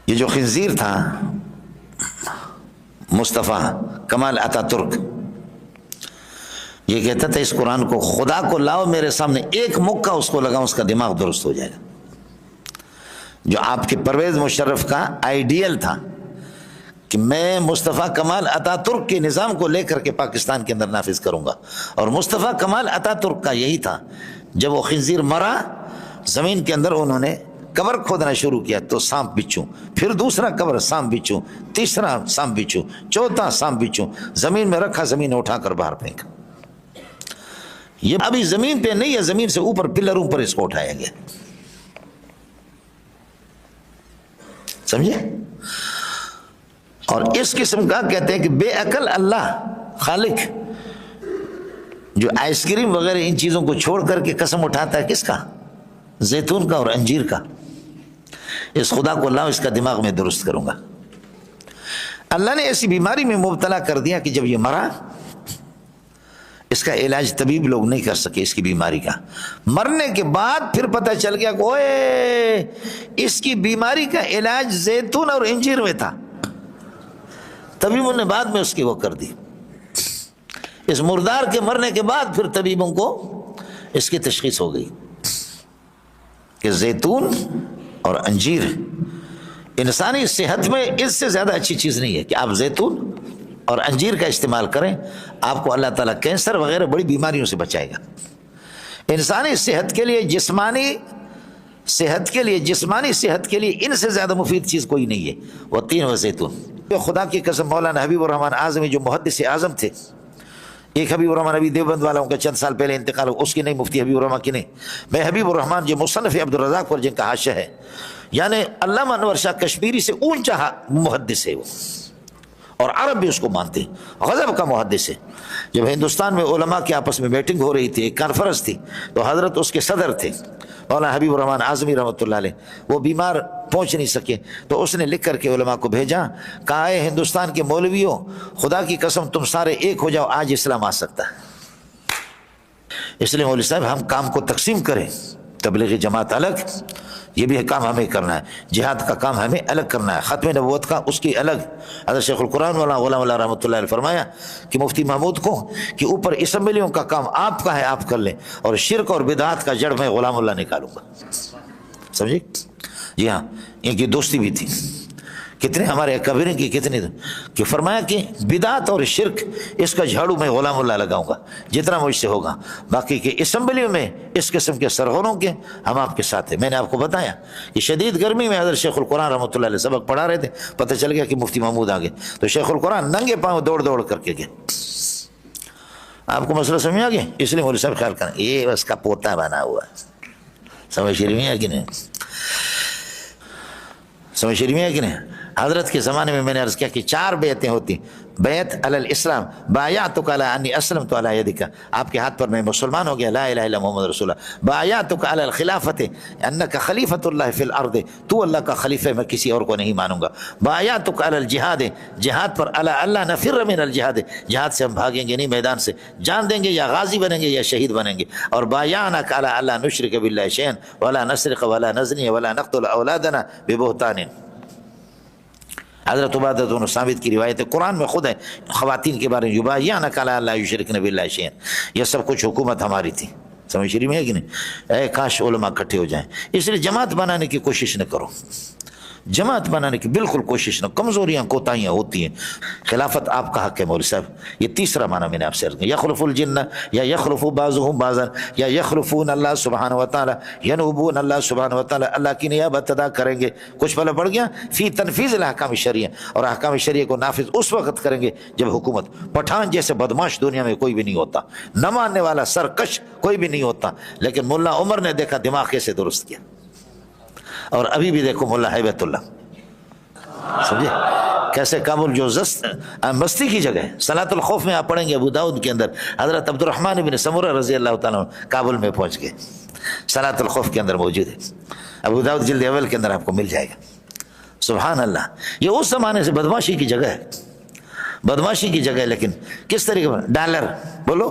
یہ جو خنزیر تھا مصطفیٰ کمال اتا ترک، یہ کہتا تھا اس قرآن کو خدا کو لاؤ میرے سامنے، ایک مکہ اس کو لگاؤں اس کا دماغ درست ہو جائے گا. جو آپ کے پرویز مشرف کا آئیڈیل تھا کہ میں مصطفیٰ کمال اتا ترک کے نظام کو لے کر کے پاکستان کے اندر نافذ کروں گا. اور مصطفیٰ کمال اتا ترک کا یہی تھا، جب وہ خنزیر مرا زمین کے اندر انہوں نے قبر کھودنا شروع کیا تو سانپ بچھو، پھر دوسرا قبر سانپ بچھو، تیسرا سانپ بچھو، چوتھا سانپ بچھو، زمین میں رکھا، زمین اٹھا کر باہر پھینکا. یہ ابھی زمین پہ نہیں ہے، زمین سے اوپر پلروں پر اس کو اٹھایا گیا. سمجھے؟ اور اس قسم کا کہتے ہیں کہ بے عقل اللہ خالق جو آئس کریم وغیرہ ان چیزوں کو چھوڑ کر کے قسم اٹھاتا ہے، کس کا؟ زیتون کا اور انجیر کا. اس خدا کو اللہ اس کا دماغ میں درست کروں گا. اللہ نے ایسی بیماری میں مبتلا کر دیا کہ جب یہ مرا اس کا علاج طبیب لوگ نہیں کر سکے. اس کی بیماری کا مرنے کے بعد پھر پتہ چل گیا کہ اوئے اس کی بیماری کا علاج زیتون اور انجیر میں تھا. طبیبوں نے بعد میں اس کی وہ کر دی. اس مردار کے مرنے کے بعد پھر طبیبوں کو اس کی تشخیص ہو گئی کہ زیتون اور انجیر انسانی صحت میں اس سے زیادہ اچھی چیز نہیں ہے کہ آپ زیتون اور انجیر کا استعمال کریں. آپ کو اللہ تعالیٰ کینسر وغیرہ بڑی بیماریوں سے بچائے گا. انسانی صحت کے لیے، جسمانی صحت کے لیے، جسمانی صحت کے لیے ان سے زیادہ مفید چیز کوئی نہیں ہے. وہ تین و زیتون. خدا کی قسم مولانا حبیب الرحمن اعظمی جو محدث اعظم تھے، ایک حبیب الرحمن ابھی دیوبند والا ان کا چند سال پہلے انتقال ہو، اس کی نہیں، مفتی حبیب الرحمن کی نہیں. میں حبیب الرحمن جو مصنف عبدالرزاق پر جن کا حاشیہ ہے، یعنی علامہ انور شاہ کشمیری سے اونچا محدث ہے وہ، اور عرب بھی اس کو مانتے ہیں. غضب کا محدث ہے. جب ہندوستان میں علماء کی آپس میں میٹنگ ہو رہی تھی، ایک کانفرنس تھی، تو حضرت اس کے صدر تھے مولانا حبیب الرحمن اعظمی رحمۃ اللہ علیہ. وہ بیمار پہنچ نہیں سکے تو اس نے لکھ کر کے علماء کو بھیجا، کہا اے ہندوستان کے مولویوں، خدا کی قسم تم سارے ایک ہو جاؤ، آج اسلام آ سکتا ہے. اس لیے مولوی صاحب ہم کام کو تقسیم کریں. تبلیغی جماعت الگ، یہ بھی کام ہمیں کرنا ہے. جہاد کا کام ہمیں الگ کرنا ہے. ختم نبوت کا اس کی الگ. حضرت شیخ القرآن مولانا غلام اللہ رحمۃ اللہ علیہ فرمایا کہ مفتی محمود کو کہ اوپر اسمبلیوں کا کام آپ کا ہے، آپ کر لیں، اور شرک اور بدعات کا جڑ میں غلام اللہ نکالوں گا. سمجھے؟ جی ہاں، ان کی دوستی بھی تھی. کتنے ہمارے اکابرین کی کتنی، کہ فرمایا کہ بدعت اور شرک اس کا جھاڑو میں غلام اللہ لگاؤں گا جتنا مجھ سے ہوگا. باقی کے اسمبلیوں میں اس قسم کے سرغنوں کے ہم آپ کے ساتھ ہیں. میں نے آپ کو بتایا کہ شدید گرمی میں حضرت شیخ القرآن رحمۃ اللہ علیہ سبق پڑھا رہے تھے، پتہ چل گیا کہ مفتی محمود آ گئے تو شیخ القرآن ننگے پاؤں دوڑ کر کے گئے. آپ کو مسئلہ سمجھ آ گیا؟ اس لیے مولوی صاحب خیال کریں یہ اس کا پوتا بنا ہوا ہے. سمجھ شریف میں ہے کہ نہیں؟ سمجھ شریف میں ہے کہ نہیں؟ حضرت کے زمانے میں میں نے عرض کیا کہ 4 بیعتیں ہوتی. بیعت علی الاسلام، بایعتک علی انی اسلمت علی یدک، آپ کے ہاتھ پر میں مسلمان ہو گیا، لا الہ الا محمد رسول اللہ. بایعتک علی الخلافت، انک خلیفۃ اللہ فی الارض، تو اللہ کا خلیفہ ہے، میں کسی اور کو نہیں مانوں گا. بایعتک علی الجہاد، جہاد پر، الا اللہ نفر من الجہاد، جہاد سے ہم بھاگیں گے نہیں، میدان سے جان دیں گے، یا غازی بنیں گے یا شہید بنیں گے. اور بایعناک علی اللہ نشرک باللہ شیئا ولا نسرق ولا نزنی ولا نقتل اولادنا ببہتان. حضرت عبادہ بن ثابت کی روایت ہے، قرآن میں خود ہے خواتین کے بارے میں، یبایعنک علی اللہ یشرکن باللہ شیئا. یہ سب کچھ حکومت ہماری تھی. سمجھ شریف میں ہے کہ نہیں؟ اے کاش علماء اکٹھے ہو جائیں. اس لیے جماعت بنانے کی کوشش نہ کرو، جماعت بنانے کی بالکل کوشش نہ. کمزوریاں کوتاہیاں ہوتی ہیں. خلافت آپ کا حق ہے مولوی صاحب. یہ تیسرا معنی میں نے آپ سے عرض کیا. یخلف الجن یا یخلف بعضهم بعضا یا یخلفون اللہ سبحانہ و تعالی، ینوبون اللہ سبحانہ و تعالی، اللہ کی نیابت ادا کریں گے. کچھ پہلے پڑھ گیا فی تنفیذ الاحکام شرعیہ، اور احکام شرعیہ کو نافذ اس وقت کریں گے جب حکومت. پٹھان جیسے بدماش دنیا میں کوئی بھی نہیں ہوتا، نہ ماننے والا سرکش کوئی بھی نہیں ہوتا. لیکن ملا عمر نے دیکھا دماغ کیسے درست کیا، اور ابھی بھی دیکھو ملا ہیبت اللہ. سمجھے کیسے کابل جو مستی کی جگہ ہے. صلاۃ الخوف میں آپ پڑھیں گے ابو داؤد کے اندر حضرت عبد الرحمن بن سمرہ رضی اللہ تعالیٰ عنہ کابل میں پہنچ گئے. صلاۃ الخوف کے اندر موجود ہے، ابو داؤد جلد اول کے اندر آپ کو مل جائے گا. سبحان اللہ. یہ اس زمانے سے بدماشی کی جگہ ہے، بدماشی کی جگہ ہے. لیکن کس طریقے پر؟ ڈالر بولو،